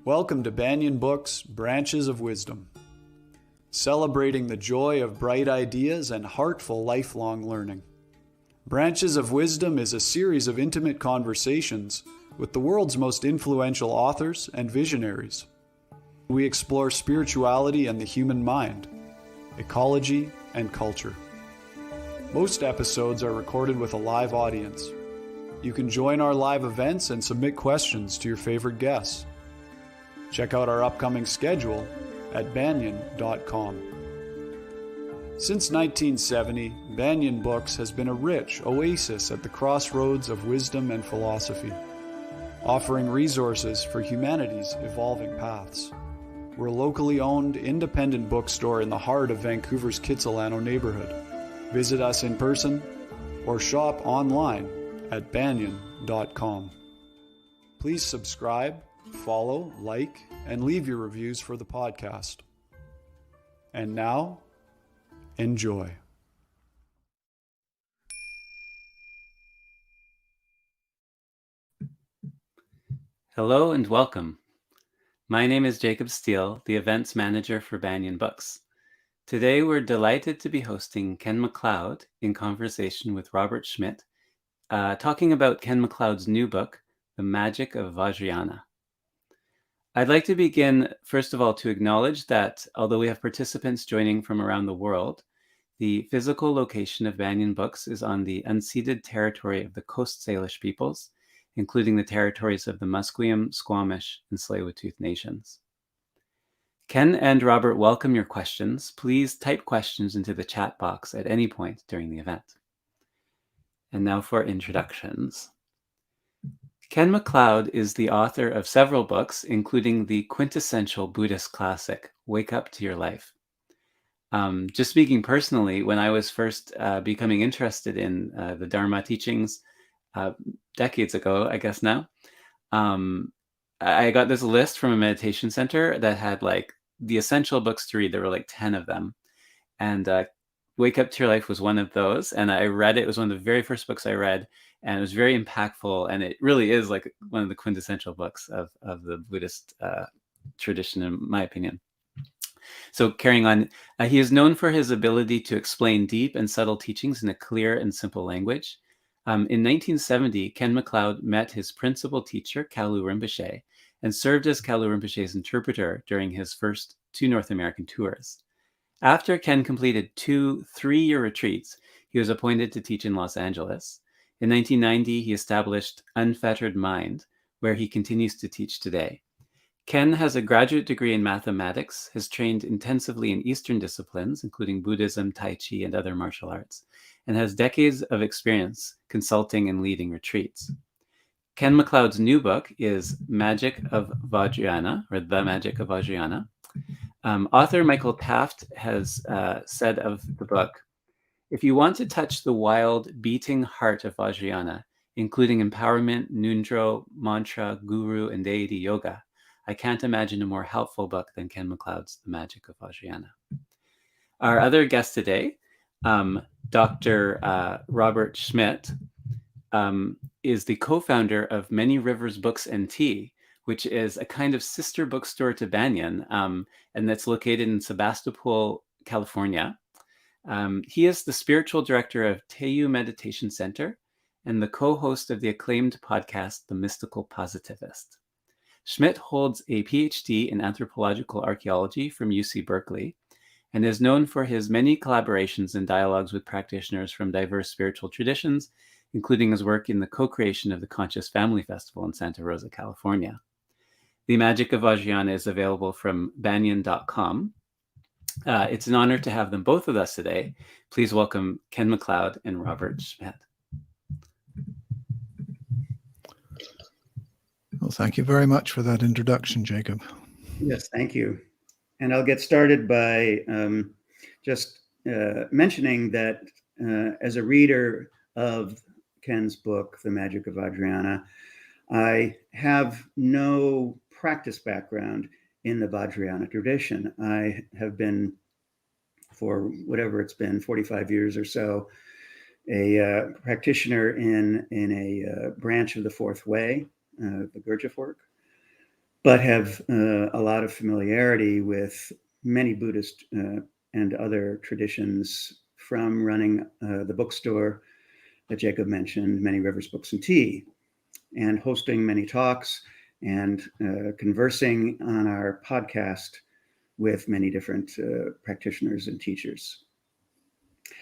Welcome to Banyan Books, Branches of Wisdom, celebrating the joy of bright ideas and heartful lifelong learning. Branches of Wisdom is a series of intimate conversations with the world's most influential authors and visionaries. We explore spirituality and the human mind, ecology and culture. Most episodes are recorded with a live audience. You can join our live events and submit questions to your favorite guests. Check out our upcoming schedule at banyan.com. Since 1970, Banyan Books has been a rich oasis at the crossroads of wisdom and philosophy, offering resources for humanity's evolving paths. We're a locally owned, independent bookstore in the heart of Vancouver's Kitsilano neighborhood. Visit us in person or shop online at banyan.com. Please subscribe, follow, like, and leave your reviews for the podcast. And now, enjoy. Hello and welcome. My name is Jacob Steele, the events manager for Banyan Books. Today we're delighted to be hosting Ken McLeod in conversation with Robert Schmidt, talking about Ken McLeod's new book, The Magic of Vajrayana. I'd like to begin, first of all, to acknowledge that although we have participants joining from around the world, the physical location of Banyan Books is on the unceded territory of the Coast Salish peoples, including the territories of the Musqueam, Squamish, and Tsleil-Waututh nations. Ken and Robert welcome your questions. Please type questions into the chat box at any point during the event. And now for introductions. Ken McLeod is the author of several books, including the quintessential Buddhist classic, Wake Up to Your Life. Just speaking personally, when I was first becoming interested in the Dharma teachings decades ago, I guess now, I got this list from a meditation center that had like the essential books to read. There were like 10 of them. And Wake Up to Your Life was one of those. And I read it. It was one of the very first books I read. And it was very impactful. And it really is like one of the quintessential books of the Buddhist tradition, in my opinion. So carrying on, he is known for his ability to explain deep and subtle teachings in a clear and simple language. In 1970, Ken McLeod met his principal teacher, Kalu Rinpoche, and served as Kalu Rinpoche's interpreter during his first 2 North American tours. After Ken completed 2 3-year retreats, he was appointed to teach in Los Angeles. In 1990, he established Unfettered Mind, where he continues to teach today. Ken has a graduate degree in mathematics, has trained intensively in Eastern disciplines, including Buddhism, Tai Chi, and other martial arts, and has decades of experience consulting and leading retreats. Ken McLeod's new book is Magic of Vajrayana, or The Magic of Vajrayana. Author Michael Taft has said of the book, if you want to touch the wild, beating heart of Vajrayana, including empowerment, ngöndro, mantra, guru, and deity yoga, I can't imagine a more helpful book than Ken McLeod's The Magic of Vajrayana. Our other guest today, Dr. Robert Schmidt, is the co-founder of Many Rivers Books and Tea, which is a kind of sister bookstore to Banyan, and that's located in Sebastopol, California. He is the spiritual director of Teyu Meditation Center and the co-host of the acclaimed podcast, The Mystical Positivist. Schmidt holds a PhD in anthropological archaeology from UC Berkeley and is known for his many collaborations and dialogues with practitioners from diverse spiritual traditions, including his work in the co-creation of the Conscious Family Festival in Santa Rosa, California. The Magic of Vajrayana is available from banyan.com. It's an honor to have them both with us today. Please welcome Ken McLeod and Robert Schmidt. Well, thank you very much for that introduction, Jacob. Yes, thank you. And I'll get started by just mentioning that as a reader of Ken's book, The Magic of Vajrayana, I have no practice background in the Vajrayana tradition. I have been, for whatever it's been, 45 years or so, a practitioner in a branch of the Fourth Way, the Gurdjieff work. but have a lot of familiarity with many Buddhist and other traditions from running the bookstore that Jacob mentioned, Many Rivers Books and Tea, and hosting many talks and conversing on our podcast with many different practitioners and teachers.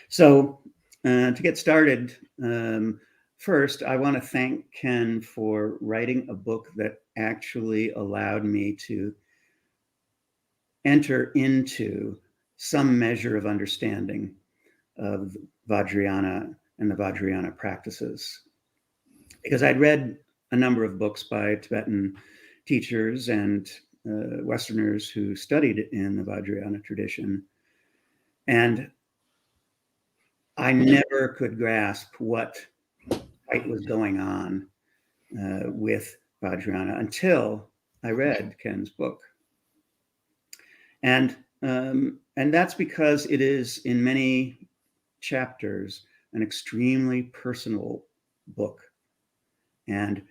So to get started, first, I want to thank Ken for writing a book that actually allowed me to enter into some measure of understanding of Vajrayana and the Vajrayana practices. Because I'd read a number of books by Tibetan teachers and Westerners who studied in the Vajrayana tradition, and I never could grasp what quite was going on with Vajrayana until I read Ken's book. And that's because it is in many chapters an extremely personal book and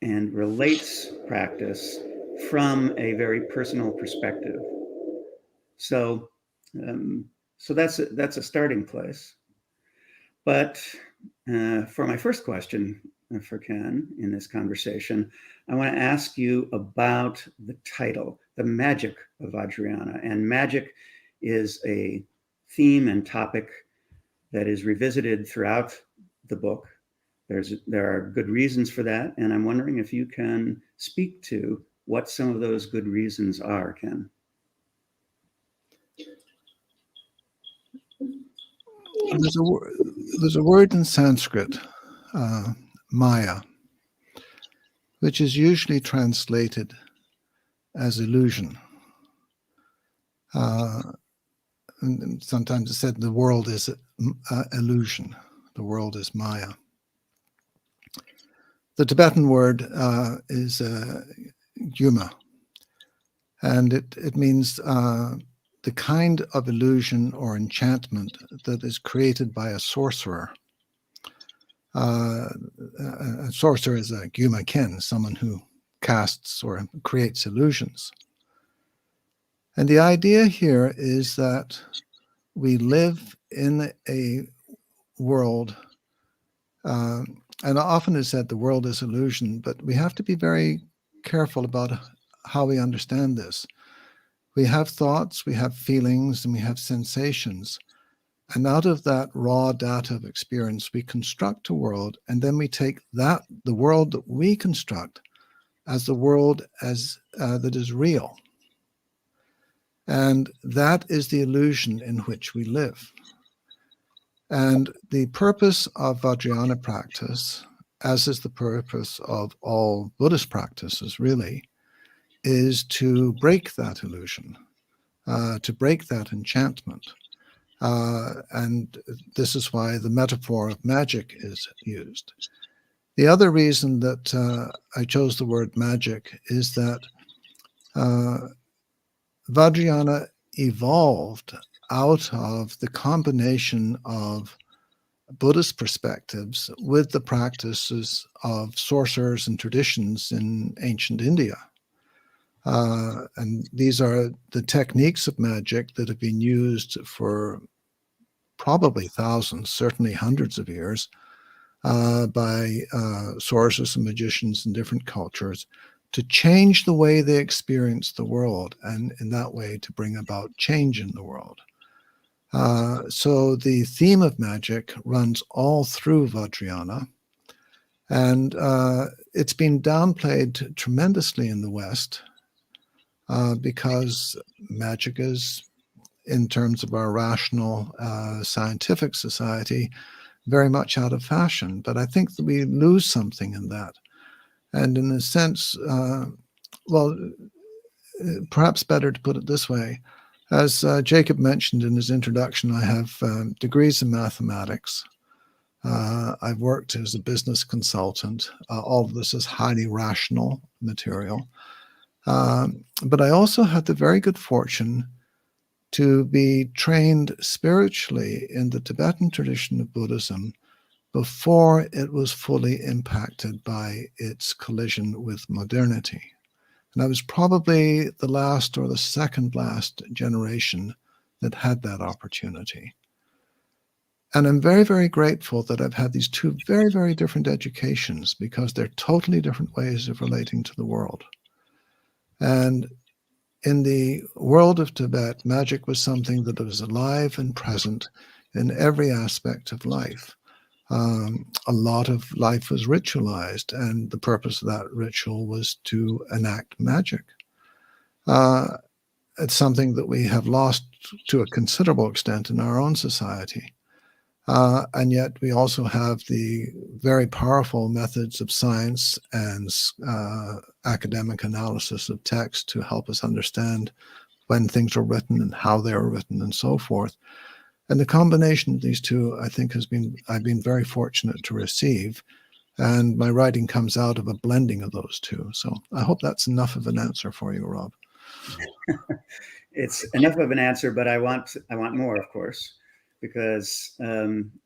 relates practice from a very personal perspective. So that's a starting place. But for my first question for Ken in this conversation, I want to ask you about the title, The Magic of Vajrayana. And magic is a theme and topic that is revisited throughout the book. There are good reasons for that, and I'm wondering if you can speak to what some of those good reasons are, Ken. There's a word in Sanskrit, Maya, which is usually translated as illusion. And sometimes it's said the world is illusion. The world is Maya. The Tibetan word is gyuma, and it means the kind of illusion or enchantment that is created by a sorcerer. A sorcerer is a gyuma ken, someone who casts or creates illusions. And the idea here is that we live in a world, and often is said the world is illusion, but we have to be very careful about how we understand this. We have thoughts, we have feelings, and we have sensations. And out of that raw data of experience, we construct a world, and then we take the world that we construct as the world that is real. And that is the illusion in which we live. And the purpose of Vajrayana practice, as is the purpose of all Buddhist practices really, is to break that illusion, to break that enchantment. And this is why the metaphor of magic is used. The other reason that I chose the word magic is that Vajrayana evolved out of the combination of Buddhist perspectives with the practices of sorcerers and traditions in ancient India. And these are the techniques of magic that have been used for probably thousands, certainly hundreds of years, by sorcerers and magicians in different cultures to change the way they experience the world, and in that way to bring about change in the world. So the theme of magic runs all through Vajrayana, and it's been downplayed tremendously in the West because magic is, in terms of our rational scientific society, very much out of fashion. But I think that we lose something in that. And in a sense, perhaps better to put it this way. As Jacob mentioned in his introduction, I have degrees in mathematics. I've worked as a business consultant. All of this is highly rational material. But I also had the very good fortune to be trained spiritually in the Tibetan tradition of Buddhism before it was fully impacted by its collision with modernity. And I was probably the last or the second last generation that had that opportunity. And I'm very, very grateful that I've had these two very, very different educations, because they're totally different ways of relating to the world. And in the world of Tibet, magic was something that was alive and present in every aspect of life. A lot of life was ritualized, and the purpose of that ritual was to enact magic. It's something that we have lost to a considerable extent in our own society. And yet we also have the very powerful methods of science and academic analysis of text to help us understand when things are written and how they are written and so forth. And the combination of these two, I think, I've been very fortunate to receive. And my writing comes out of a blending of those two. So I hope that's enough of an answer for you, Rob. It's enough of an answer, but I want more, of course, because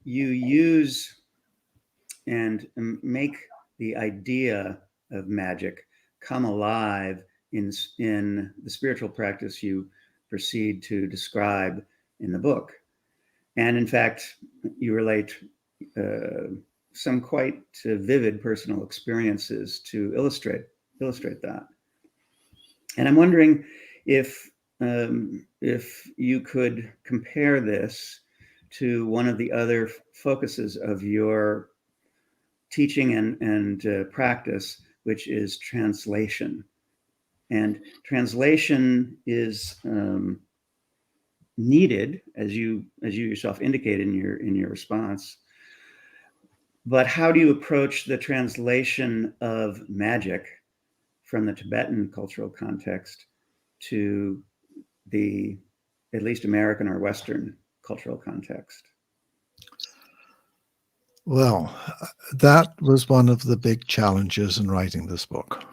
you use and make the idea of magic come alive in the spiritual practice you proceed to describe in the book. And in fact, you relate some quite vivid personal experiences to illustrate that. And I'm wondering if you could compare this to one of the other focuses of your teaching and practice, which is translation. And translation is needed, as you yourself indicate in your response. But how do you approach the translation of magic from the Tibetan cultural context to the at least American or Western cultural context? Well, that was one of the big challenges in writing this book.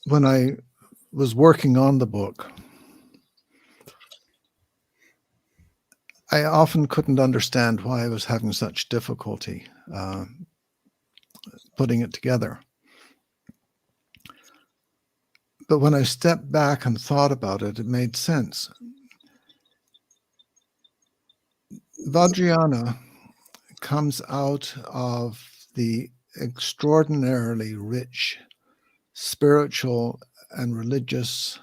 When I was working on the book, I often couldn't understand why I was having such difficulty putting it together. But when I stepped back and thought about it, it made sense. Vajrayana comes out of the extraordinarily rich spiritual and religious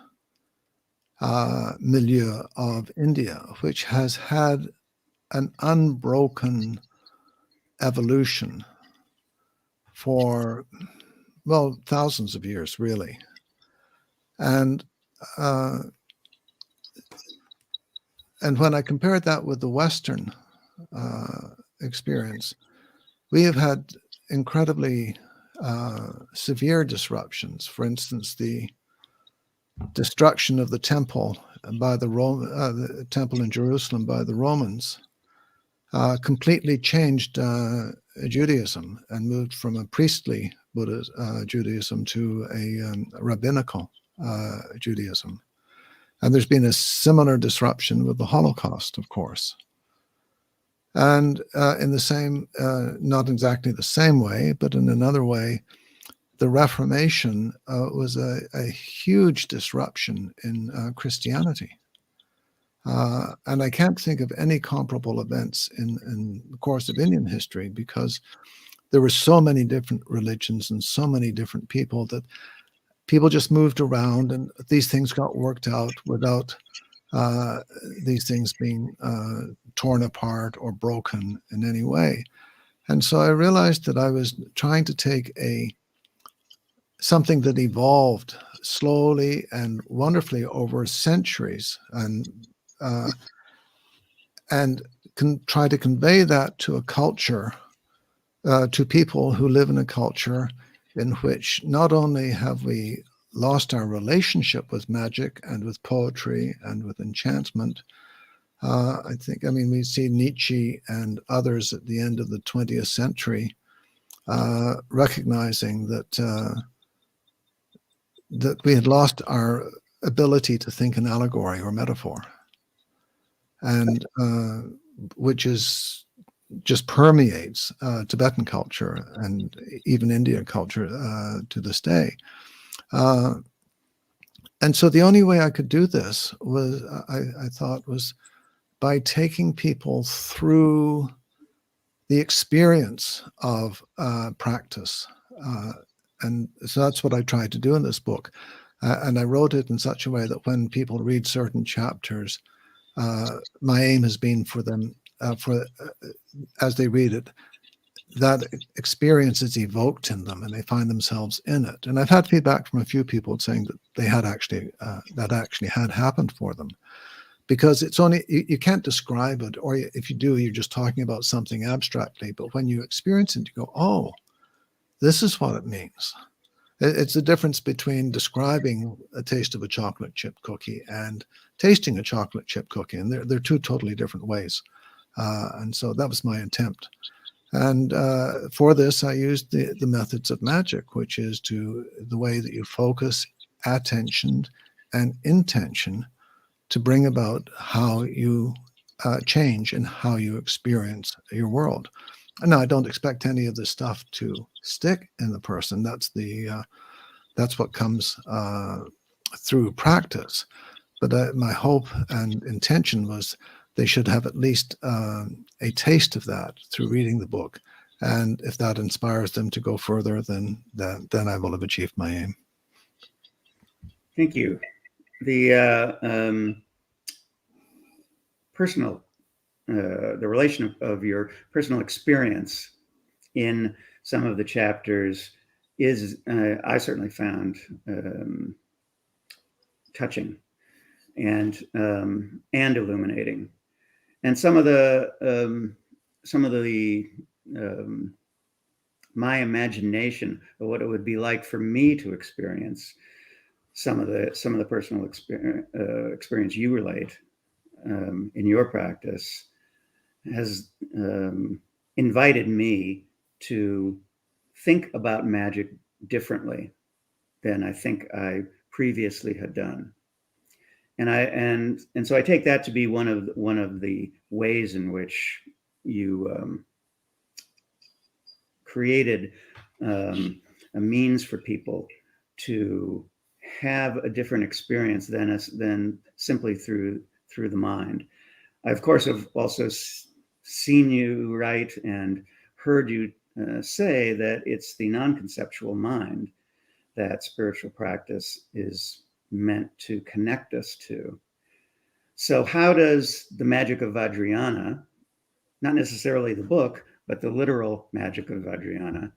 milieu of India, which has had an unbroken evolution for, well, thousands of years, really. And when I compared that with the Western experience, we have had incredibly severe disruptions. For instance, the destruction of the temple by the temple in Jerusalem by the Romans completely changed Judaism and moved from a priestly Judaism to a rabbinical Judaism. And there's been a similar disruption with the Holocaust, of course. And in the same, not exactly the same way, but in another way, the Reformation was a huge disruption in Christianity. And I can't think of any comparable events in the course of Indian history, because there were so many different religions and so many different people that people just moved around, and these things got worked out without these things being torn apart or broken in any way. And so I realized that I was trying to take something that evolved slowly and wonderfully over centuries and try to convey that to a culture, to people who live in a culture in which not only have we lost our relationship with magic and with poetry and with enchantment. We see Nietzsche and others at the end of the 20th century recognizing that we had lost our ability to think in allegory or metaphor, and which is just permeates Tibetan culture and even Indian culture to this day. And so the only way I could do this was, I thought, was by taking people through the experience of practice. And so that's what I tried to do in this book. And I wrote it in such a way that when people read certain chapters, my aim has been for them, as they read it, that experience is evoked in them and they find themselves in it. And I've had feedback from a few people saying that they had actually, that actually had happened for them. Because it's only, you can't describe it, or if you do, you're just talking about something abstractly. But when you experience it, you go, oh, this is what it means. It's the difference between describing a taste of a chocolate chip cookie and tasting a chocolate chip cookie. And they're two totally different ways. And so that was my attempt. And for this, I used the methods of magic, which is the way that you focus attention and intention to bring about how you change and how you experience your world. Now, I don't expect any of this stuff to stick in the person. That's what comes through practice. But my hope and intention was they should have at least a taste of that through reading the book. And if that inspires them to go further, then I will have achieved my aim. Thank you. The personal, the relation of your personal experience in some of the chapters is, I certainly found touching and illuminating. And some of the my imagination of what it would be like for me to experience some of the personal experience you relate in your practice has invited me to think about magic differently than I think I previously had done. And so I take that to be one of the ways in which you created a means for people to have a different experience than simply through the mind. I, of course, have also seen you write and heard you say that it's the non-conceptual mind that spiritual practice is meant to connect us to. So how does the Magic of Vajrayana, not necessarily the book, but the literal Magic of Vajrayana,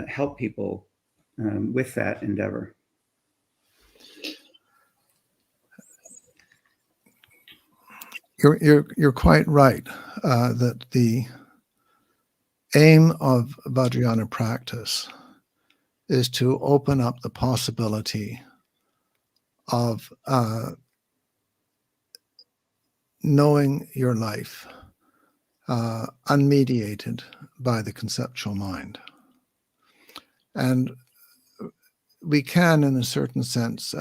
help people with that endeavor? You're quite right that the aim of Vajrayana practice is to open up the possibility of knowing your life unmediated by the conceptual mind. And we can, in a certain sense,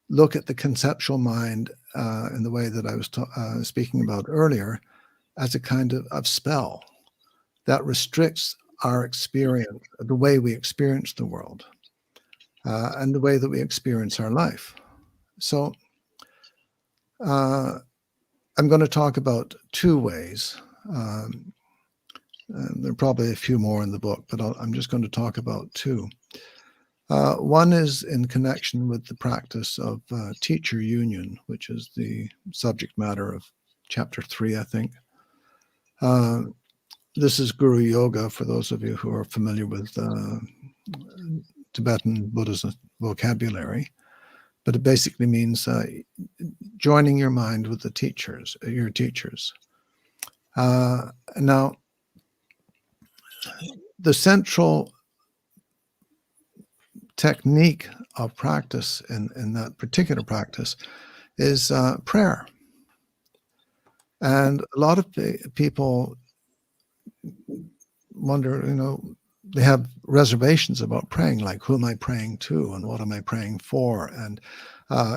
look at the conceptual mind in the way that I was speaking about earlier as a kind of spell that restricts our experience, the way we experience the world, and the way that we experience our life. So I'm going to talk about two ways. There are probably a few more in the book, but I'm just going to talk about two. One is in connection with the practice of teacher union, which is the subject matter of chapter 3, I think. This is Guru Yoga, for those of you who are familiar with Tibetan Buddhism vocabulary. But it basically means joining your mind with the teachers, your teachers. Now, the central technique of practice in that particular practice is prayer. And a lot of people wonder, they have reservations about praying, like who am I praying to and what am I praying for? And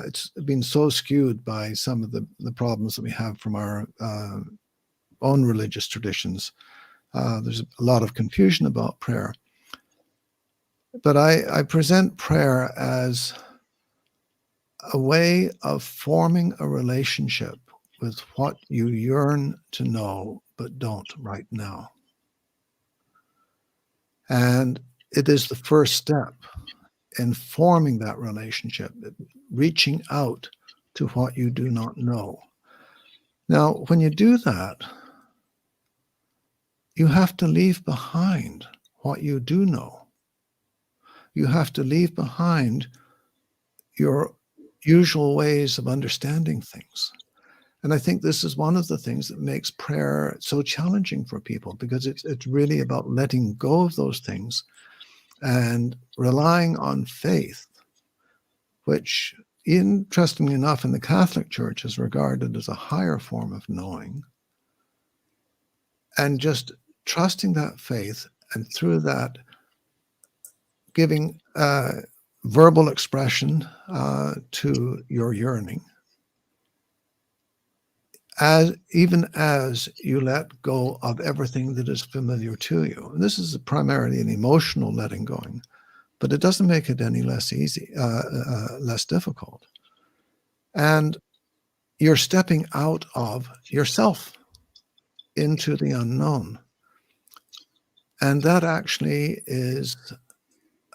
it's been so skewed by some of the problems that we have from our own religious traditions, there's a lot of confusion about prayer. But I present prayer as a way of forming a relationship with what you yearn to know but don't right now. And it is the first step in forming that relationship, reaching out to what you do not know. Now, when you do that, you have to leave behind what you do know. You have to leave behind your usual ways of understanding things. And I think this is one of the things that makes prayer so challenging for people, because it's really about letting go of those things and relying on faith, which, interestingly enough, in the Catholic Church is regarded as a higher form of knowing. And just trusting that faith, and through that giving verbal expression to your yearning, even as you let go of everything that is familiar to you. And this is primarily an emotional letting going, but it doesn't make it any less easy, less difficult. And you're stepping out of yourself into the unknown. And that actually is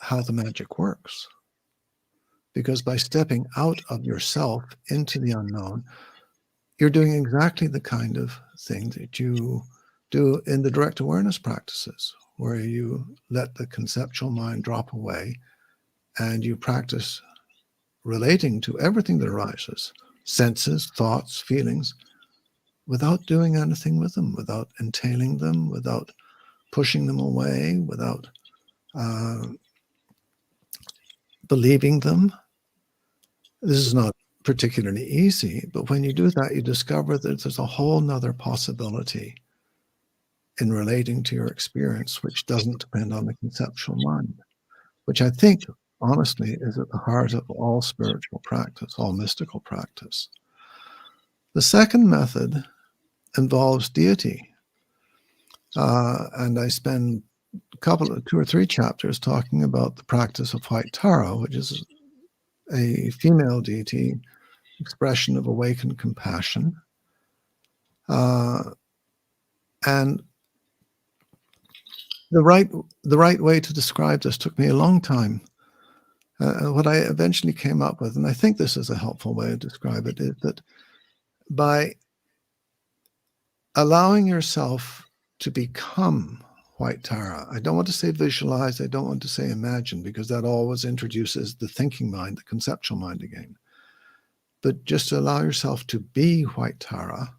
how the magic works. Because by stepping out of yourself into the unknown, you're doing exactly the kind of thing that you do in the direct awareness practices, where you let the conceptual mind drop away and you practice relating to everything that arises, senses, thoughts, feelings, without doing anything with them, without entailing them, without pushing them away, without believing them. This is not particularly easy, but when you do that, you discover that there's a whole nother possibility in relating to your experience, which doesn't depend on the conceptual mind, which I think, honestly, is at the heart of all spiritual practice, all mystical practice. The second method involves deity. And I spend two or three chapters talking about the practice of White Tara, which is a female deity, expression of awakened compassion. And the right way to describe this took me a long time. What I eventually came up with, and I think this is a helpful way to describe it, is that by allowing yourself to become White Tara, I don't want to say visualize, I don't want to say imagine, because that always introduces the thinking mind, the conceptual mind again. But just to allow yourself to be White Tara,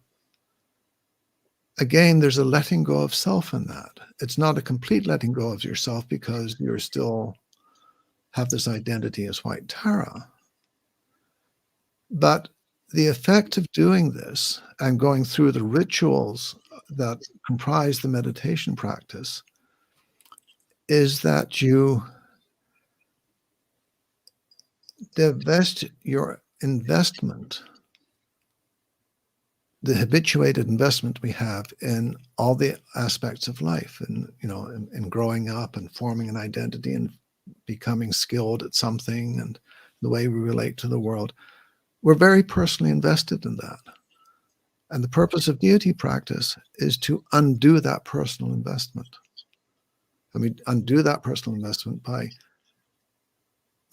again, there's a letting go of self in that. It's not a complete letting go of yourself, because you're still have this identity as White Tara. But the effect of doing this and going through the rituals that comprise the meditation practice is that you divest your investment, the habituated investment we have in all the aspects of life, and in growing up and forming an identity and becoming skilled at something and the way we relate to the world. We're very personally invested in that. And the purpose of deity practice is to undo that personal investment. I mean, undo that personal investment by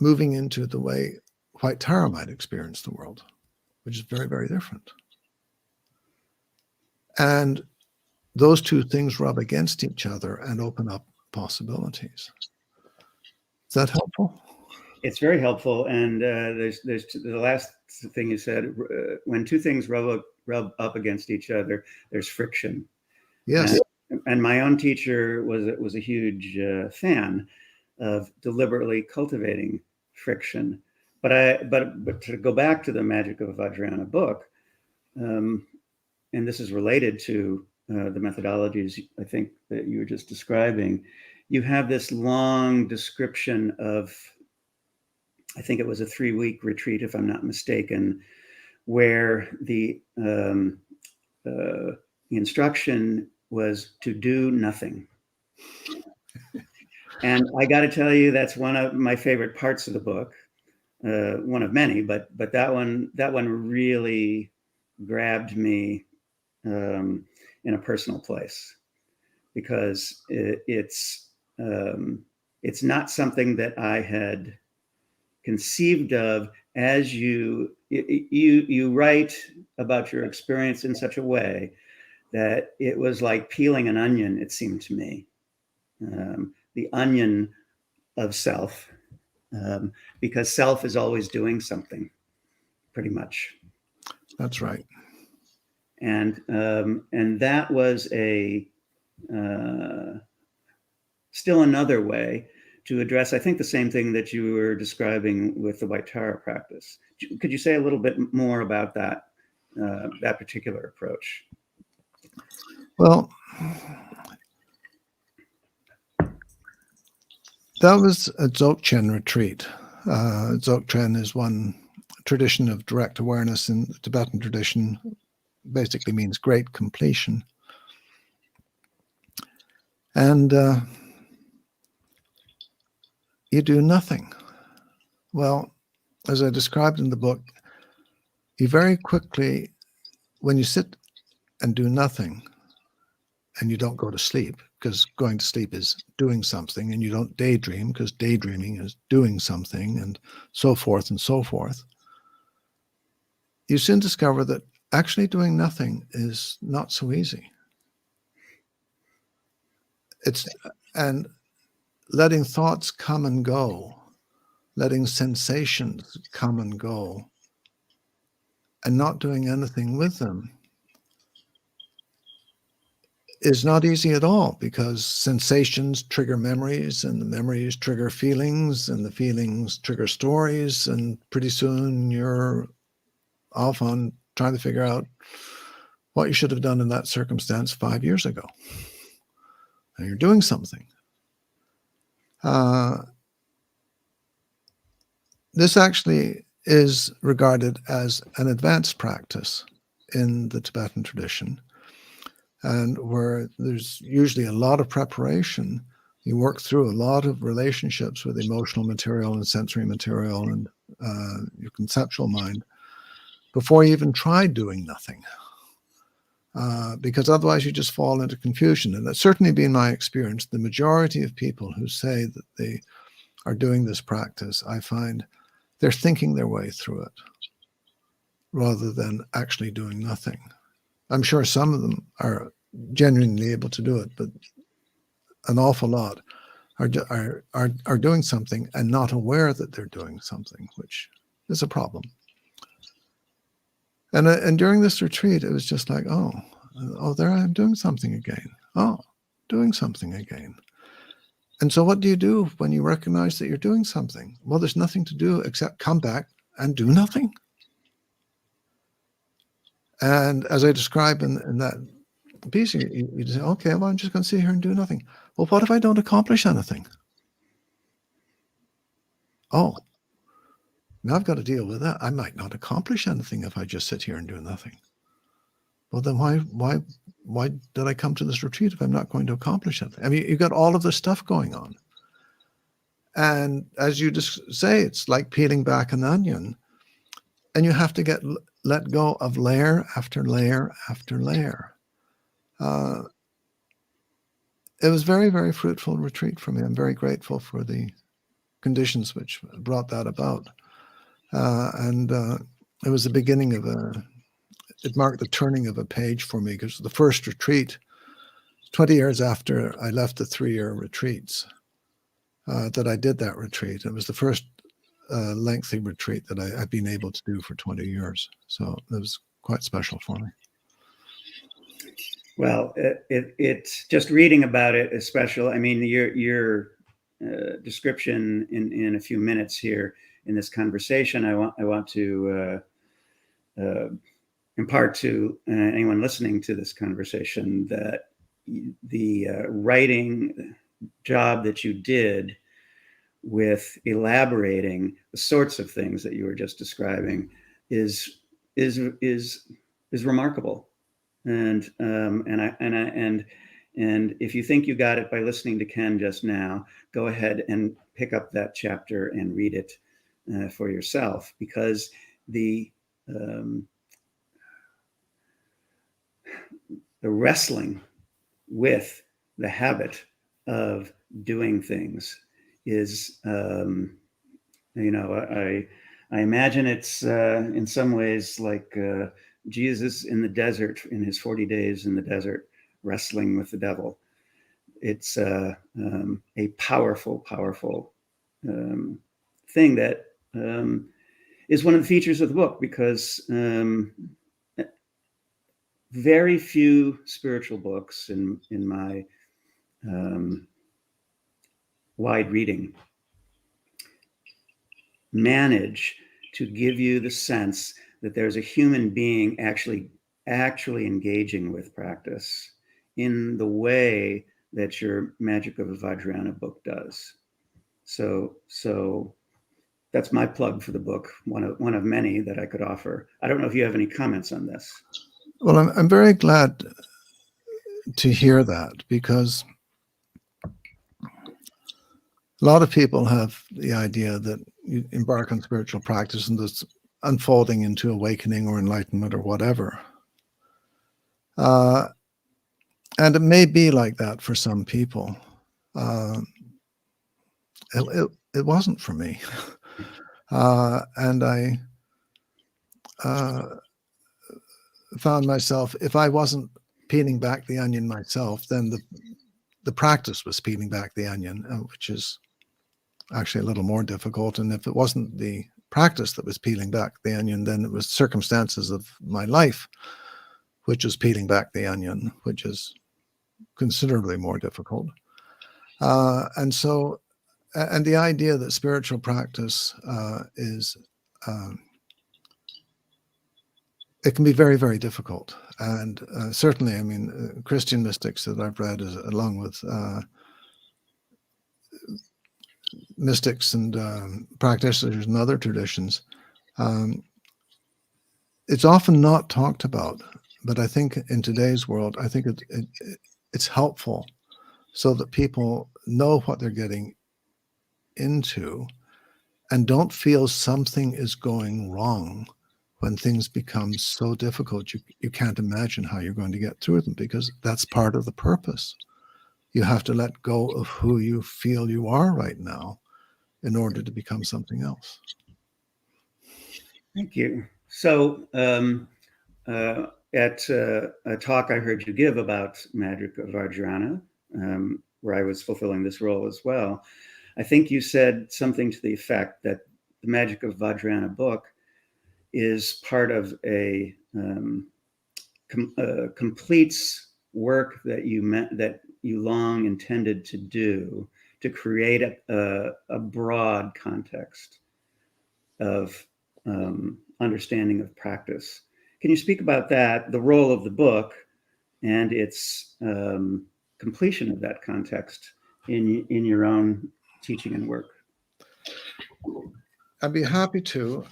moving into the way White Tara might experience the world, which is very, very different. And those two things rub against each other and open up possibilities. Is that helpful? It's very helpful. And there's the last thing you said, when two things rub up against each other, there's friction. Yes. And my own teacher was a huge fan of deliberately cultivating friction. But to go back to the Magic of Vajrayana book, and this is related to the methodologies I think that you were just describing, you have this long description of, I think it was a 3-week retreat, if I'm not mistaken, where the the instruction was to do nothing. And I got to tell you, that's one of my favorite parts of the book. One of many, but that one really grabbed me in a personal place, because it's not something that I had conceived of. As you write about your experience in such a way that it was like peeling an onion, it seemed to me, the onion of self, because self is always doing something, pretty much. That's right. And that was still another way to address, I think, the same thing that you were describing with the Vajrayana practice. Could you say a little bit more about that particular approach? Well, that was a Dzogchen retreat. Dzogchen is one tradition of direct awareness in the Tibetan tradition. Basically means great completion. And you do nothing. Well, as I described in the book, you very quickly, when you sit and do nothing, and you don't go to sleep, because going to sleep is doing something, and you don't daydream, because daydreaming is doing something, and so forth and so forth, you soon discover that actually doing nothing is not so easy. And letting thoughts come and go, letting sensations come and go, and not doing anything with them is not easy at all, because sensations trigger memories, and the memories trigger feelings, and the feelings trigger stories, and pretty soon you're off on trying to figure out what you should have done in that circumstance 5 years ago. And you're doing something. This actually is regarded as an advanced practice in the Tibetan tradition, and where there's usually a lot of preparation. You work through a lot of relationships with emotional material and sensory material and your conceptual mind before you even try doing nothing, because otherwise you just fall into confusion. And that's certainly been my experience. The majority of people who say that they are doing this practice, I find they're thinking their way through it rather than actually doing nothing. I'm sure some of them are genuinely able to do it, but an awful lot are doing something and not aware that they're doing something, which is a problem. And during this retreat, it was just like, oh, there I am doing something again. Oh, doing something again. And so what do you do when you recognize that you're doing something? Well, there's nothing to do except come back and do nothing. And as I describe in that piece, you say, okay, well, I'm just going to sit here and do nothing. Well, what if I don't accomplish anything? Oh, now I've got to deal with that. I might not accomplish anything if I just sit here and do nothing. Well, then why did I come to this retreat if I'm not going to accomplish anything? I mean, you've got all of this stuff going on. And as you just say, it's like peeling back an onion, and you have to let go of layer after layer after layer. It was very, very fruitful retreat for me. I'm very grateful for the conditions which brought that about. And it was the beginning of it marked the turning of a page for me, because the first retreat, 20 years after I left the 3-year retreats, that I did that retreat. It was the first lengthy retreat that I've been able to do for 20 years. So it was quite special for me. Well, it's just reading about it is special. I mean, your description in a few minutes here in this conversation, I want to impart to anyone listening to this conversation that the writing job that you did with elaborating the sorts of things that you were just describing is remarkable. and if you think you got it by listening to Ken just now, go ahead and pick up that chapter and read it for yourself, because the wrestling with the habit of doing things is, I imagine it's in some ways like Jesus in the desert, in his 40 days in the desert, wrestling with the devil. It's a powerful, powerful thing that is one of the features of the book, because very few spiritual books in my wide reading manage to give you the sense that there's a human being actually engaging with practice in the way that your Magic of Vajrayana book does. So that's my plug for the book, one of many that I could offer. I don't know if you have any comments on this. Well, I'm very glad to hear that, because a lot of people have the idea that you embark on spiritual practice and this unfolding into awakening or enlightenment or whatever. And it may be like that for some people. It wasn't for me. And I found myself, if I wasn't peeling back the onion myself, then the practice was peeling back the onion, which is actually a little more difficult. And if it wasn't the practice that was peeling back the onion, then it was circumstances of my life which was peeling back the onion, which is considerably more difficult. And the idea that spiritual practice is, it can be very, very difficult. And certainly, I mean, Christian mystics that I've read, along with mystics and practitioners in other traditions, it's often not talked about. But I think in today's world, I think it's helpful so that people know what they're getting into and don't feel something is going wrong when things become so difficult you can't imagine how you're going to get through them, because that's part of the purpose. You have to let go of who you feel you are right now in order to become something else. Thank you. So at a talk I heard you give about Magic of Vajrayana, where I was fulfilling this role as well, I think you said something to the effect that the Magic of Vajrayana book is part of a completes work that you long intended to do, to create a broad context of understanding of practice. Can you speak about that, the role of the book and its completion of that context in your own teaching and work? I'd be happy to.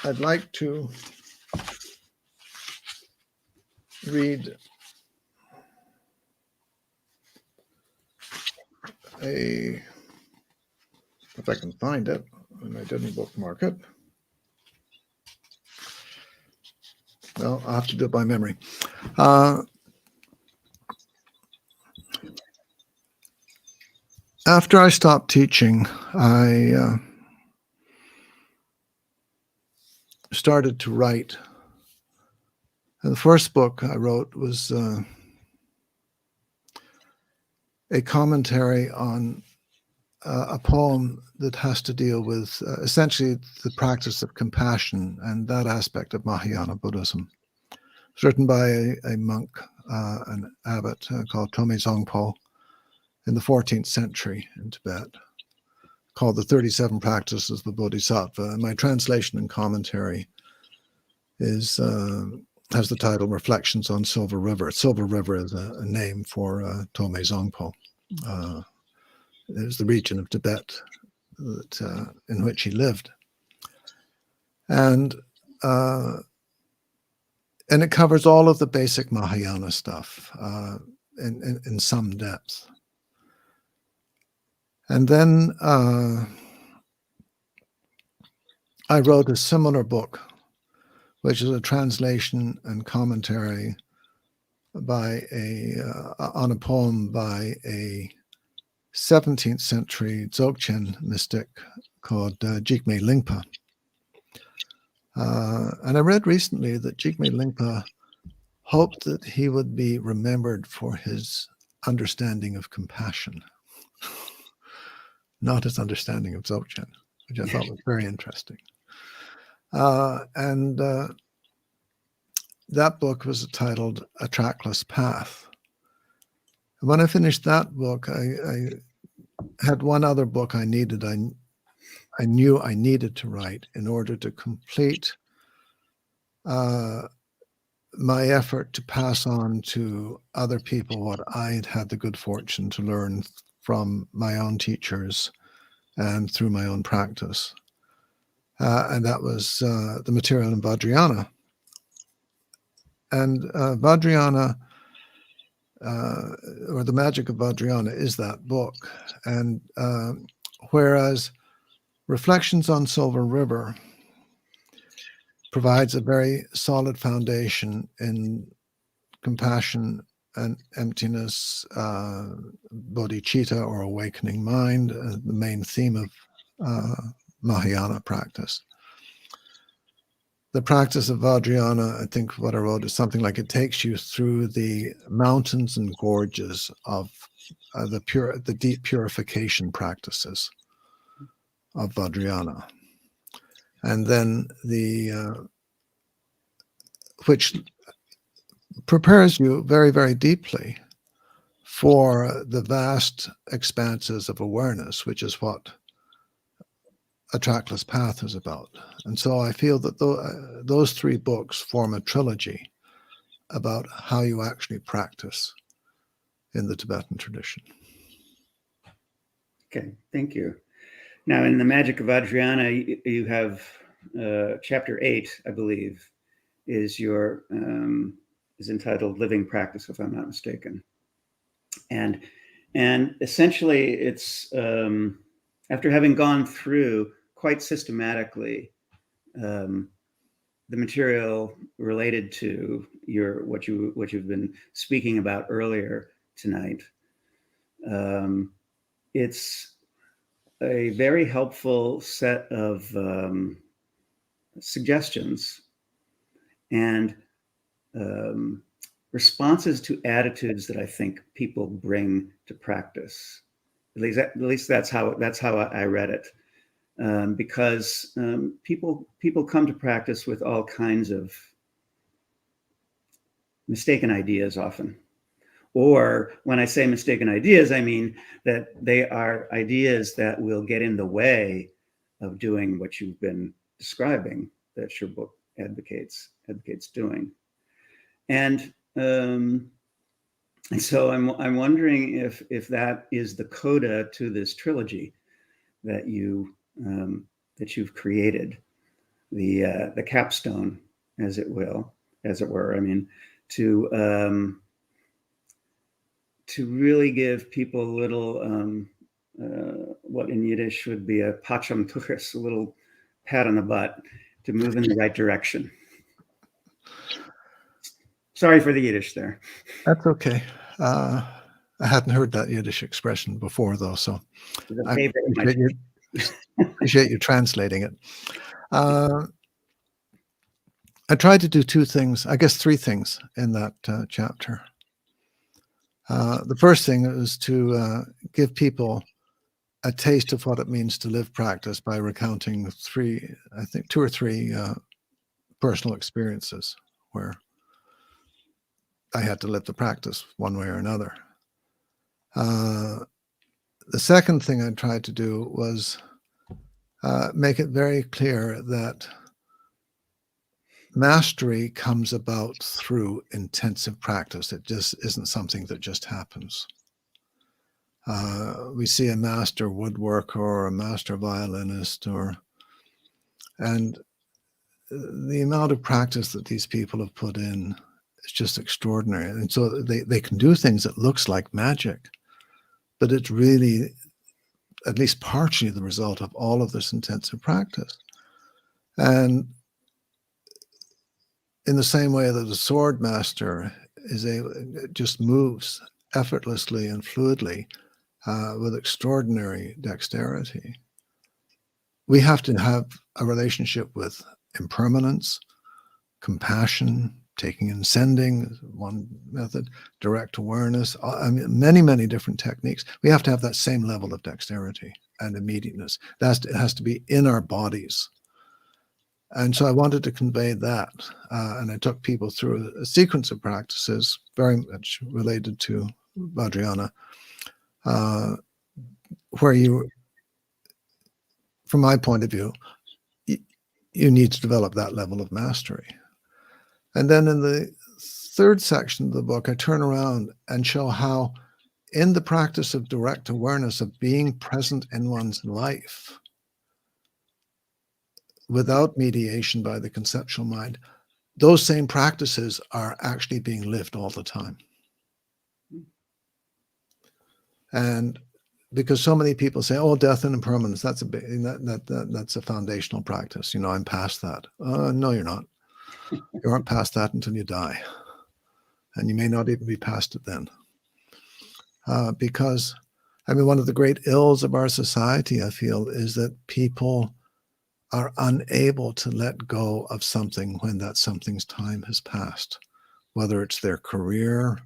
I'd like to read if I can find it, and I didn't bookmark it. Well, I'll have to do it by memory. After I stopped teaching, I started to write. And the first book I wrote was a commentary on a poem that has to deal with essentially the practice of compassion and that aspect of Mahayana Buddhism. It's written by a monk, an abbot called Tome Zongpo in the 14th century in Tibet, called The 37 Practices of the Bodhisattva. And my translation and commentary has the title Reflections on Silver River. Silver River is a name for Tome Zongpo. It was the region of Tibet in which he lived. And And it covers all of the basic Mahayana stuff in some depth. And then I wrote a similar book, which is a translation and commentary by on a poem by a 17th century Dzogchen mystic called Jigme Lingpa. And I read recently that Jigme Lingpa hoped that he would be remembered for his understanding of compassion, not his understanding of Dzogchen, which I thought was very interesting. And that book was titled A Trackless Path. And when I finished that book, I had one other book I needed. I knew I needed to write in order to complete my effort to pass on to other people what I'd had the good fortune to learn from my own teachers and through my own practice. And that was the material in Vajrayana. And Vajrayana, or the Magic of Vajrayana, is that book. And whereas Reflections on Silver River provides a very solid foundation in compassion and emptiness, bodhicitta or awakening mind, the main theme of Mahayana practice. The practice of Vajrayana, I think what I wrote is something like it takes you through the mountains and gorges of the deep purification practices of Vajrayana. And then which prepares you very, very deeply for the vast expanses of awareness, which is what A Trackless Path is about. And so I feel that those three books form a trilogy about how you actually practice in the Tibetan tradition. Okay, thank you. Now, in the Magic of Vajrayana, you have chapter 8, I believe, is entitled "Living Practice," if I'm not mistaken. And essentially, it's after having gone through quite systematically the material related to what you've been speaking about earlier tonight. It's a very helpful set of suggestions and responses to attitudes that I think people bring to practice. At least that's how I read it, because people come to practice with all kinds of mistaken ideas often. Or when I say mistaken ideas, I mean that they are ideas that will get in the way of doing what you've been describing, that your book advocates doing. And so I'm wondering if that is the coda to this trilogy that you've created, the capstone, as it were. I mean, to really give people a little, what in Yiddish would be a pacham tuchis, a little pat on the butt to move in the right direction. Sorry for the Yiddish there. That's okay. I hadn't heard that Yiddish expression before, though, so I appreciate you translating it. I tried to do three things in that chapter. The first thing is to give people a taste of what it means to live practice by recounting two or three personal experiences where I had to live the practice one way or another. The second thing I tried to do was make it very clear that mastery comes about through intensive practice. It just isn't something that just happens. We see a master woodworker or a master violinist, and the amount of practice that these people have put in is just extraordinary. And so they can do things that looks like magic, but it's really at least partially the result of all of this intensive practice. And in the same way that a sword master just moves effortlessly and fluidly with extraordinary dexterity, we have to have a relationship with impermanence, compassion, taking and sending, one method, direct awareness, I mean, many, many different techniques. We have to have that same level of dexterity and immediateness. It has to be in our bodies. And so I wanted to convey that. And I took people through a sequence of practices very much related to Vajrayana, where you, from my point of view, you need to develop that level of mastery. And then in the third section of the book, I turn around and show how in the practice of direct awareness, of being present in one's life without mediation by the conceptual mind, those same practices are actually being lived all the time. And because so many people say, "Oh, death and impermanence, that's a foundational practice. You know, I'm past that." No, you're not. You aren't past that until you die. And you may not even be past it then. Because, I mean, one of the great ills of our society, I feel, is that people are unable to let go of something when that something's time has passed, whether it's their career,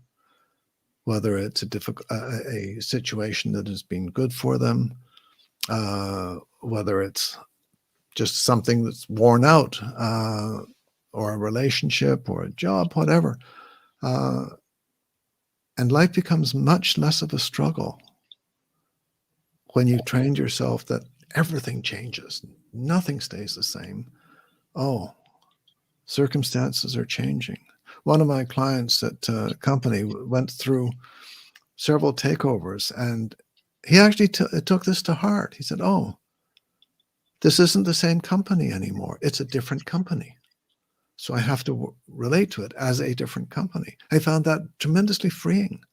whether it's a situation that has been good for them, whether it's just something that's worn out, or a relationship or a job, whatever. And life becomes much less of a struggle when you've trained yourself that everything changes. Nothing stays the same. Oh, circumstances are changing. One of my clients at a company went through several takeovers, and he actually took this to heart. He said, "Oh, this isn't the same company anymore. It's a different company. So I have to relate to it as a different company." I found that tremendously freeing,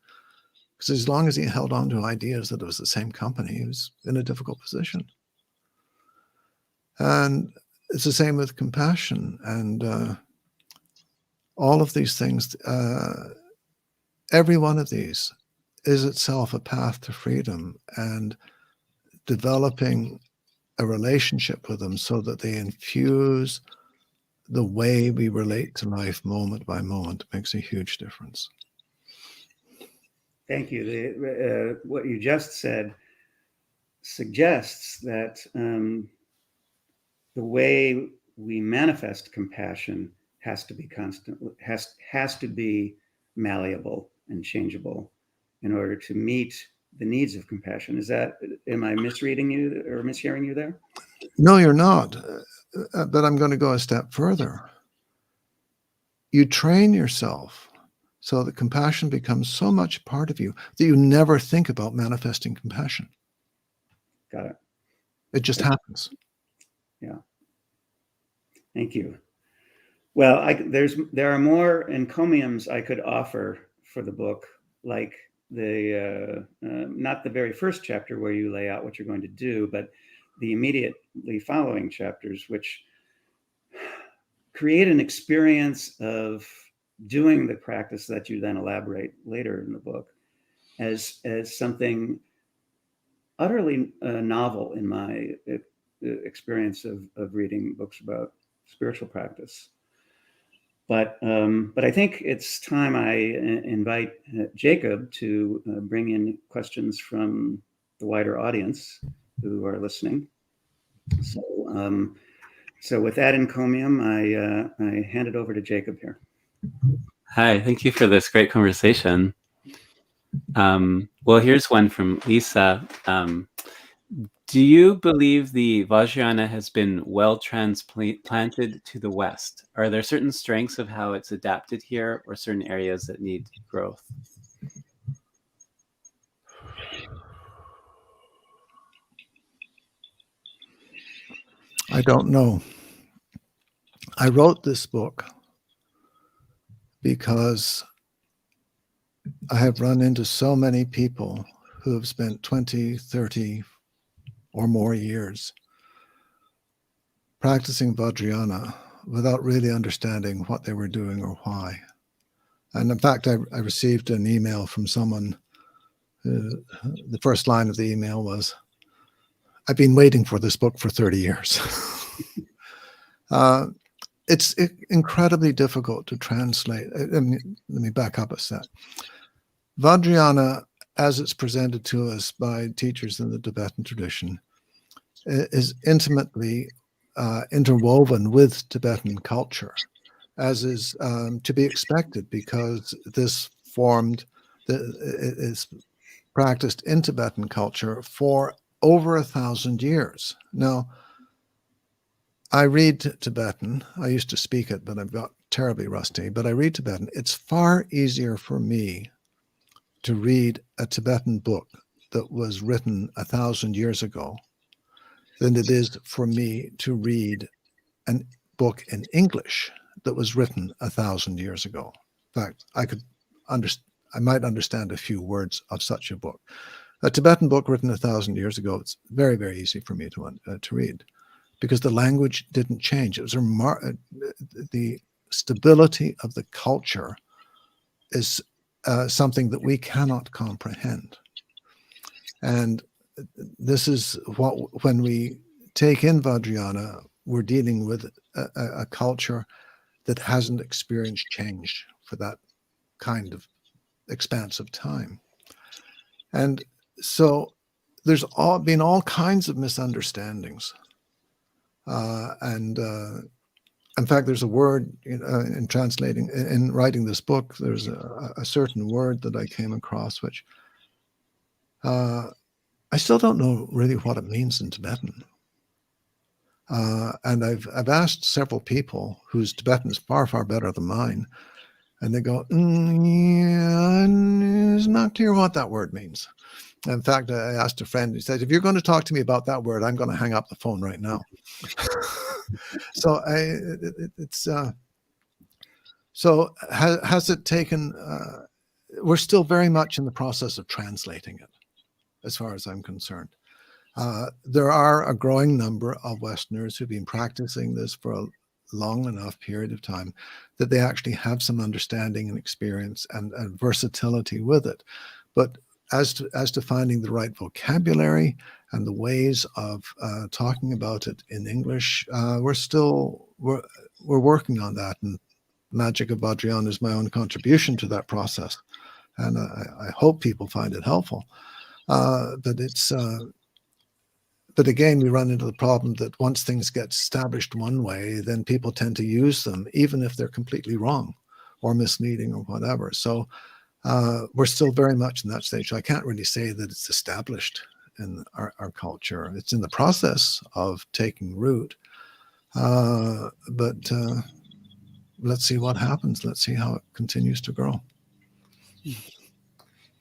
because as long as he held on to ideas that it was the same company, he was in a difficult position. And it's the same with compassion and all of these things. Every one of these is itself a path to freedom, and developing a relationship with them so that they infuse the way we relate to life moment by moment makes a huge difference. Thank you. What you just said suggests that the way we manifest compassion has to be constant, has to be malleable and changeable in order to meet the needs of compassion. Am I misreading you or mishearing you there? No, you're not. But I'm going to go a step further. You train yourself so that compassion becomes so much part of you that you never think about manifesting compassion. Got it. It just happens. Yeah. Thank you. Well, there are more encomiums I could offer for the book, like not the very first chapter where you lay out what you're going to do, but the immediately following chapters, which create an experience of doing the practice that you then elaborate later in the book as something utterly novel in my experience of reading books about spiritual practice. But I think it's time I invite Jacob to bring in questions from the wider audience who are listening. So with that encomium, I hand it over to Jacob here. Hi, thank you for this great conversation. Well, here's one from Lisa. Do you believe the Vajrayana has been well transplanted to the West? Are there certain strengths of how it's adapted here, or certain areas that need growth? I don't know. I wrote this book because I have run into so many people who have spent 20, 30 or more years practicing Vajrayana without really understanding what they were doing or why. And in fact, I received an email from someone who, the first line of the email was, "I've been waiting for this book for 30 years." It's incredibly difficult to translate. Let me back up a step. Vajrayana, as it's presented to us by teachers in the Tibetan tradition, is intimately interwoven with Tibetan culture, as is to be expected, because this is practiced in Tibetan culture for over 1,000 years. Now, I read Tibetan. I used to speak it, but I've got terribly rusty. But I read Tibetan. It's far easier for me to read a Tibetan book that was written 1,000 years ago than it is for me to read a book in English that was written 1,000 years ago. In fact, I might understand a few words of such a book. A Tibetan book written 1,000 years ago, it's very, very easy for me to read, because the language didn't change. It was the stability of the culture is something that we cannot comprehend. And this is what, when we take in Vajrayana, we're dealing with a culture that hasn't experienced change for that kind of expanse of time. And so there's been all kinds of misunderstandings. In fact, there's a word in writing this book, there's a certain word that I came across, which I still don't know really what it means in Tibetan. And I've asked several people whose Tibetan is far, far better than mine, and they go, yeah, it's not clear what that word means. In fact, I asked a friend, he said, if you're going to talk to me about that word, I'm going to hang up the phone right now. So has it taken, we're still very much in the process of translating it, as far as I'm concerned. There are a growing number of Westerners who've been practicing this for a long enough period of time that they actually have some understanding and experience and versatility with it. But as to finding the right vocabulary and the ways of talking about it in English, we're working on that. And Magic of Vajrayana is my own contribution to that process, and I hope people find it helpful. But again, we run into the problem that once things get established one way, then people tend to use them, even if they're completely wrong or misleading or whatever. So we're still very much in that stage. I can't really say that it's established in our culture. It's in the process of taking root. But let's see what happens. Let's see how it continues to grow.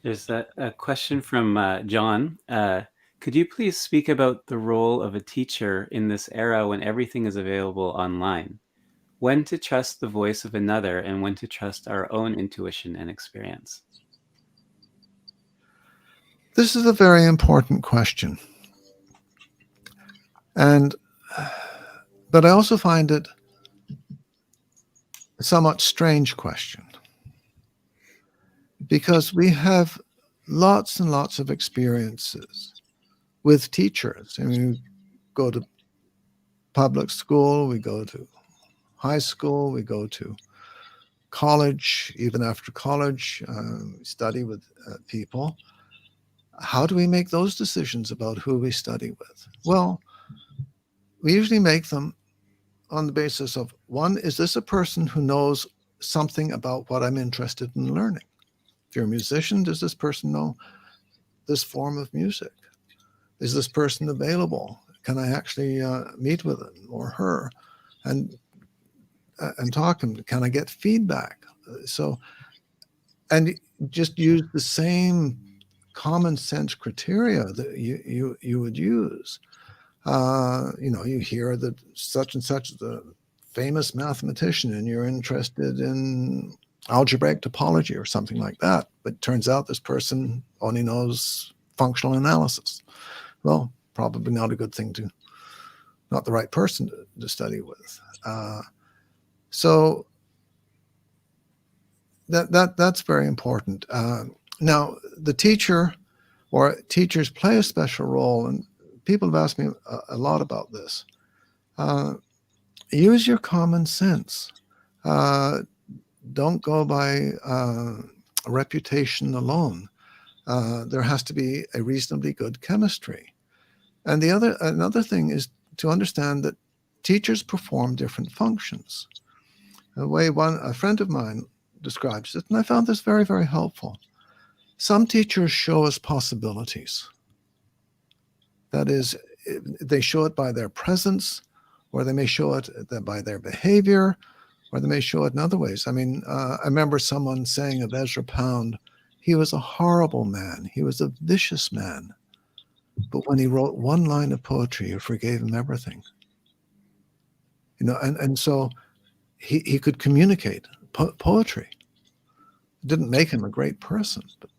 There's a question from John. Could you please speak about the role of a teacher in this era when everything is available online? When to trust the voice of another and when to trust our own intuition and experience? This is a very important question. But I also find it a somewhat strange question, because we have lots and lots of experiences with teachers. I mean, we go to public school, we go to high school, we go to college, even after college, we study with people. How do we make those decisions about who we study with? Well, we usually make them on the basis of, one, is this a person who knows something about what I'm interested in learning? If you're a musician, does this person know this form of music? Is this person available? Can I actually meet with him or her and talk to them? Can I get feedback? And just use the same common sense criteria that you would use. You hear that such and such is the famous mathematician and you're interested in algebraic topology or something like that, but it turns out this person only knows functional analysis. Well, probably not a good thing to, not the right person to study with. So that's very important. Now, the teacher or teachers play a special role, and people have asked me a lot about this. Use your common sense. Don't go by reputation alone. There has to be a reasonably good chemistry. And another thing is to understand that teachers perform different functions. The way a friend of mine describes it, and I found this very, very helpful. Some teachers show us possibilities. That is, they show it by their presence, or they may show it by their behavior, or they may show it in other ways. I mean, I remember someone saying of Ezra Pound, he was a horrible man. He was a vicious man. But when he wrote one line of poetry, you forgave him everything. You know, and so he could communicate poetry. It didn't make him a great person, but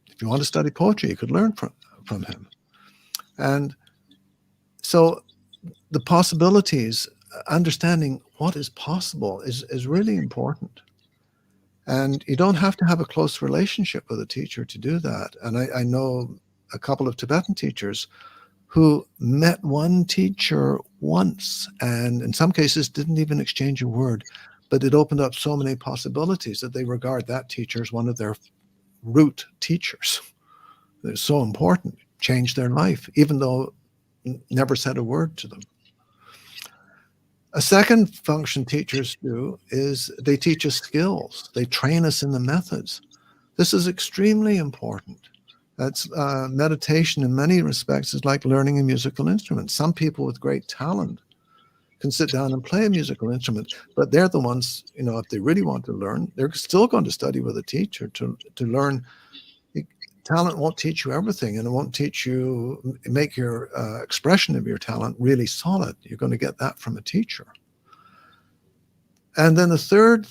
if you want to study poetry, you could learn from him. And so the possibilities, understanding what is possible is really important. And you don't have to have a close relationship with a teacher to do that. And I know a couple of Tibetan teachers who met one teacher once and in some cases didn't even exchange a word, but it opened up so many possibilities that they regard that teacher as one of their root teachers. They're so important, changed their life, even though never said a word to them. A second function teachers do is they teach us skills. They train us in the methods. This is extremely important. That's meditation in many respects is like learning a musical instrument. Some people with great talent can sit down and play a musical instrument, but they're the ones, you know, if they really want to learn, they're still going to study with a teacher to learn. Talent won't teach you everything, and it won't teach you, make your expression of your talent really solid. You're going to get that from a teacher. And then the third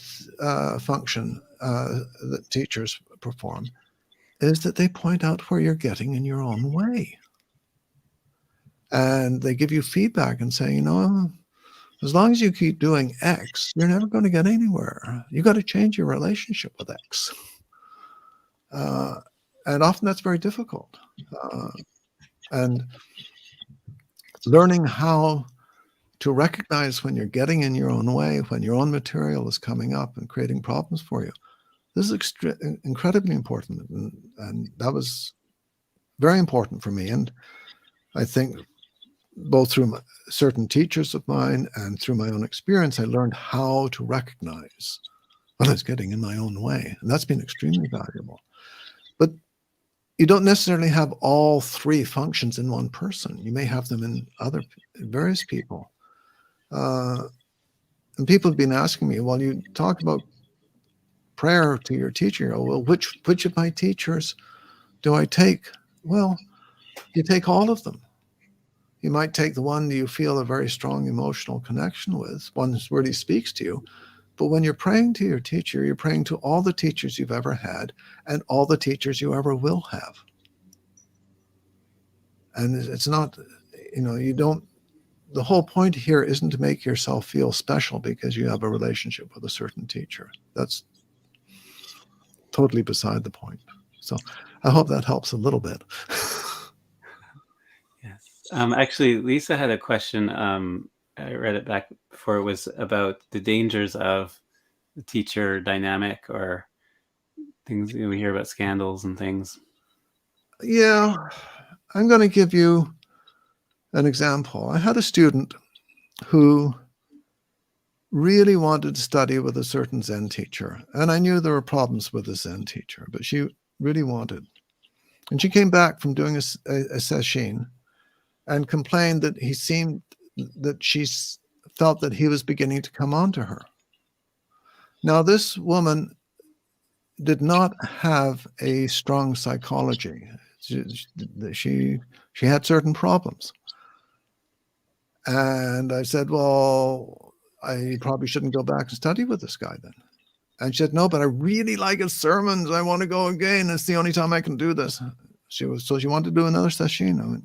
function that teachers perform is that they point out where you're getting in your own way. And they give you feedback and say, you know, as long as you keep doing X, you're never going to get anywhere. You got to change your relationship with X. And often that's very difficult. And learning how to recognize when you're getting in your own way, when your own material is coming up and creating problems for you, this is incredibly important. And that was very important for me. And I think both through certain teachers of mine and through my own experience, I learned how to recognize when I was getting in my own way. And that's been extremely valuable. But you don't necessarily have all three functions in one person. You may have them in various people. And people have been asking me, well, you talk about prayer to your teacher. Oh, well, which of my teachers do I take? Well, you take all of them. You might take the one you feel a very strong emotional connection with, one who really speaks to you. But when you're praying to your teacher, you're praying to all the teachers you've ever had and all the teachers you ever will have. And it's not, you know, the whole point here isn't to make yourself feel special because you have a relationship with a certain teacher. That's totally beside the point. So I hope that helps a little bit. Yes. Actually, Lisa had a question. I read it back before. It was about the dangers of the teacher dynamic or things, you know, we hear about scandals and things. Yeah, I'm going to give you an example. I had a student who really wanted to study with a certain Zen teacher. And I knew there were problems with the Zen teacher, but she really wanted. And she came back from doing a sesshin and complained that she felt that he was beginning to come on to her. Now, this woman did not have a strong psychology. She had certain problems. And I said, well, I probably shouldn't go back and study with this guy then. And she said, no, but I really like his sermons. I want to go again. It's the only time I can do this. So she wanted to do another session. I went,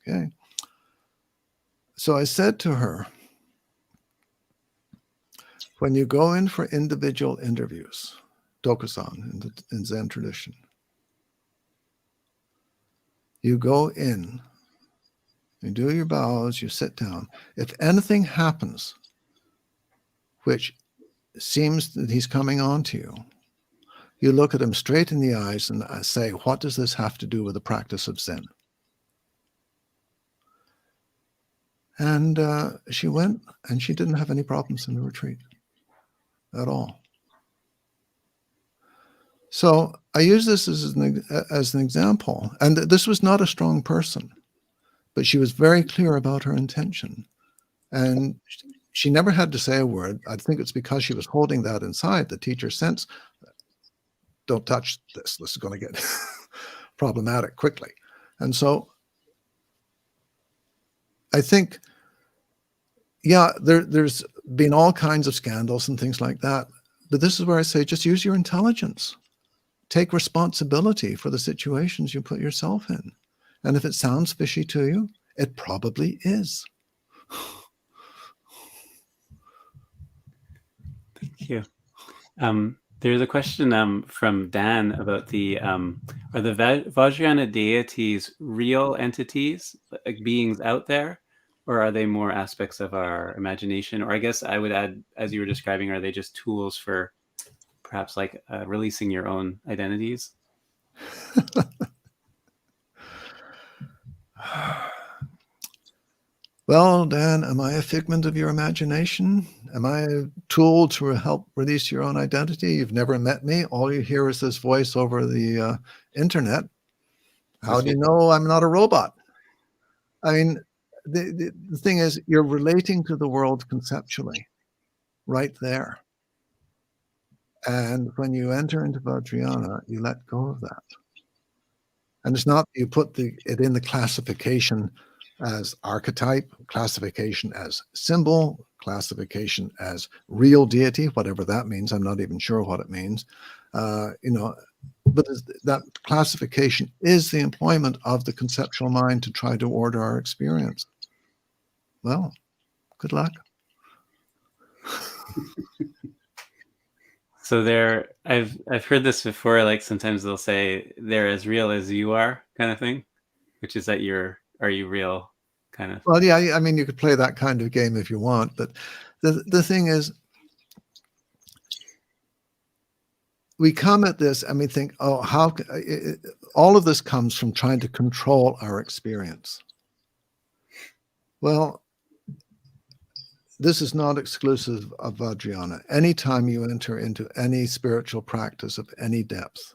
okay. So I said to her, when you go in for individual interviews, Dokusan in Zen tradition, you go in, you do your bows, you sit down. If anything happens which seems that he's coming on to you, you look at him straight in the eyes and say, what does this have to do with the practice of Zen? And she went, and she didn't have any problems in the retreat at all. So I use this as an example. And this was not a strong person, but she was very clear about her intention. And she never had to say a word. I think it's because she was holding that inside. The teacher sensed, don't touch this. This is going to get problematic quickly. And so I think, yeah, there's been all kinds of scandals and things like that. But this is where I say, just use your intelligence. Take responsibility for the situations you put yourself in. And if it sounds fishy to you, it probably is. Thank you. There's a question from Dan about the are the Vajrayana deities real entities, like beings out there, or are they more aspects of our imagination? Or I guess I would add, as you were describing, are they just tools for perhaps like releasing your own identities? Well, Dan, am I a figment of your imagination? Am I a tool to help release your own identity? You've never met me. All you hear is this voice over the internet. How do you know I'm not a robot? I mean, the thing is, you're relating to the world conceptually right there. And when you enter into Vajrayana, you let go of that. And it's not you put it in the classification as archetype, classification as symbol, classification as real deity, whatever that means. I'm not even sure what it means. But that classification is the employment of the conceptual mind to try to order our experience. Well, good luck. So I've heard this before. Like sometimes they'll say they're as real as you are, kind of thing, which is that are you real, kind of. Well, yeah, I mean, you could play that kind of game if you want, but the thing is, we come at this and we think, oh, all of this comes from trying to control our experience. Well, this is not exclusive of Vajrayana. Anytime you enter into any spiritual practice of any depth,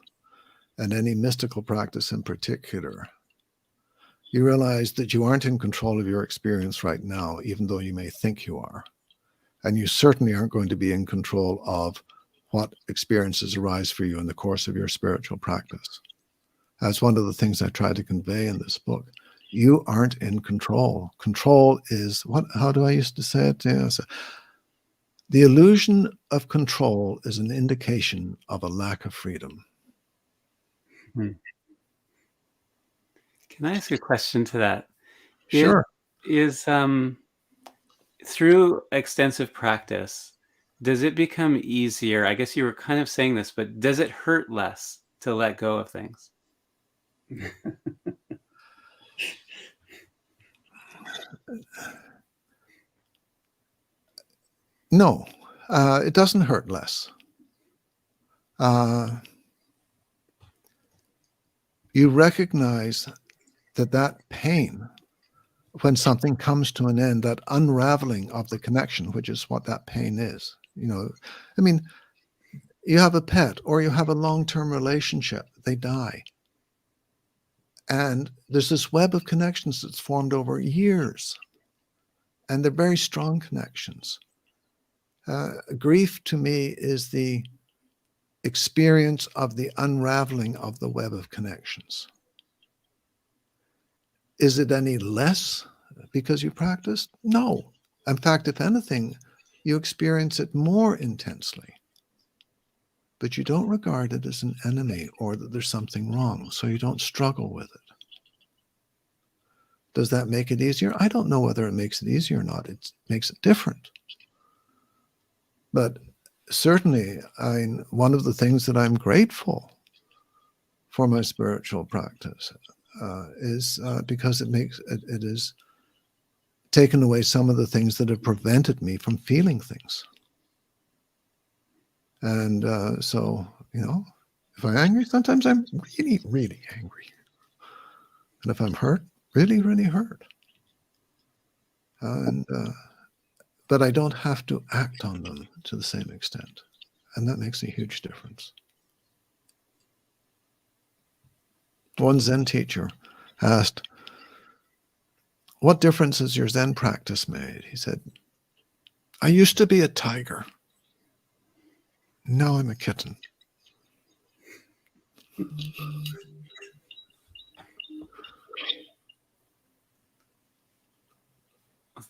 and any mystical practice in particular, you realize that you aren't in control of your experience right now, even though you may think you are. And you certainly aren't going to be in control of what experiences arise for you in the course of your spiritual practice. That's one of the things I try to convey in this book. You aren't in control. Control is, how do I used to say it? Yeah, so the illusion of control is an indication of a lack of freedom. Can I ask a question to that? Sure. Is through extensive practice, does it become easier? I guess you were kind of saying this, but does it hurt less to let go of things? No, it doesn't hurt less. You recognize that pain, when something comes to an end, that unraveling of the connection, which is what that pain is. I mean, you have a pet or you have a long-term relationship, they die. And there's this web of connections that's formed over years. And they're very strong connections. Grief to me is the experience of the unraveling of the web of connections. Is it any less because you practiced? No. In fact, if anything, you experience it more intensely. But you don't regard it as an enemy or that there's something wrong, so you don't struggle with it. Does that make it easier? I don't know whether it makes it easier or not. It makes it different. But certainly, one of the things that I'm grateful for my spiritual practice is because it has taken away some of the things that have prevented me from feeling things. And so, if I'm angry, sometimes I'm really, really angry. And if I'm hurt, really, really hurt. But I don't have to act on them to the same extent. And that makes a huge difference. One Zen teacher asked, "What difference has your Zen practice made?" He said, "I used to be a tiger. Now I'm a kitten."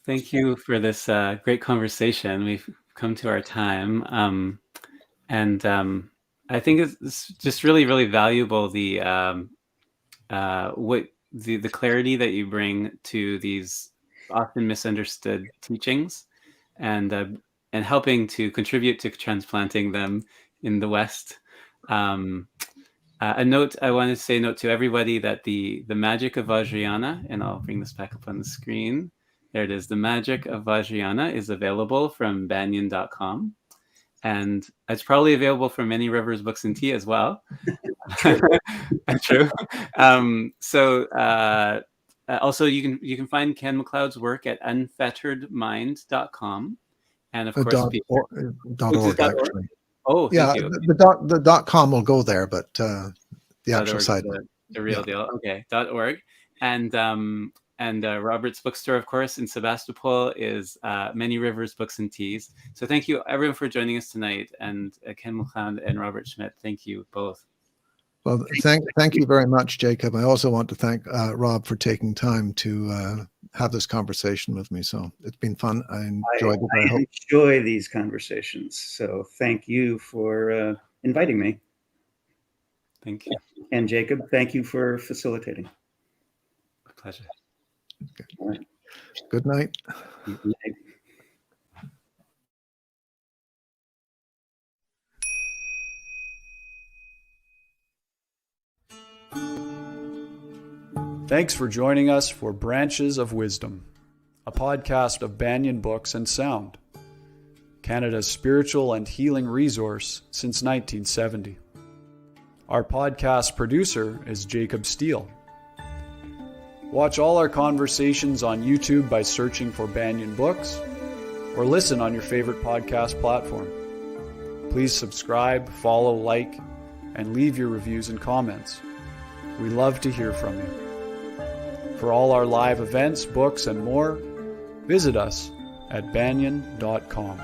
Thank you for this great conversation. We've come to our time. And I think it's just really, really valuable, the clarity that you bring to these often misunderstood teachings, and helping to contribute to transplanting them in the West. A note I want to say to everybody that the Magic of Vajrayana, and I'll bring this back up on the screen. There it is. The Magic of Vajrayana is available from Banyan.com. And it's probably available from Many Rivers Books and Tea as well. True. Also, you can find Ken McLeod's work at unfetteredmind.com, and of course, .org actually. Oh, yeah, thank you. The .com will go there, but the actual site, the real deal. Okay, .org, and Robert's bookstore, of course, in Sebastopol is Many Rivers Books and Teas. So thank you, everyone, for joining us tonight. And Ken McLeod and Robert Schmidt, thank you both. Well, thank you very much, Jacob. I also want to thank Rob for taking time to have this conversation with me. So it's been fun. I enjoyed it. I enjoy these conversations. So thank you for inviting me. Thank you. And Jacob, thank you for facilitating. A pleasure. Okay. All right. Good night. Good night. Thanks for joining us for Branches of Wisdom, a podcast of Banyan Books and Sound, Canada's spiritual and healing resource since 1970. Our podcast producer is Jacob Steele. Watch all our conversations on YouTube by searching for Banyan Books, or listen on your favorite podcast platform. Please subscribe, follow, like, and leave your reviews and comments. We love to hear from you. For all our live events, books, and more, visit us at banyan.com.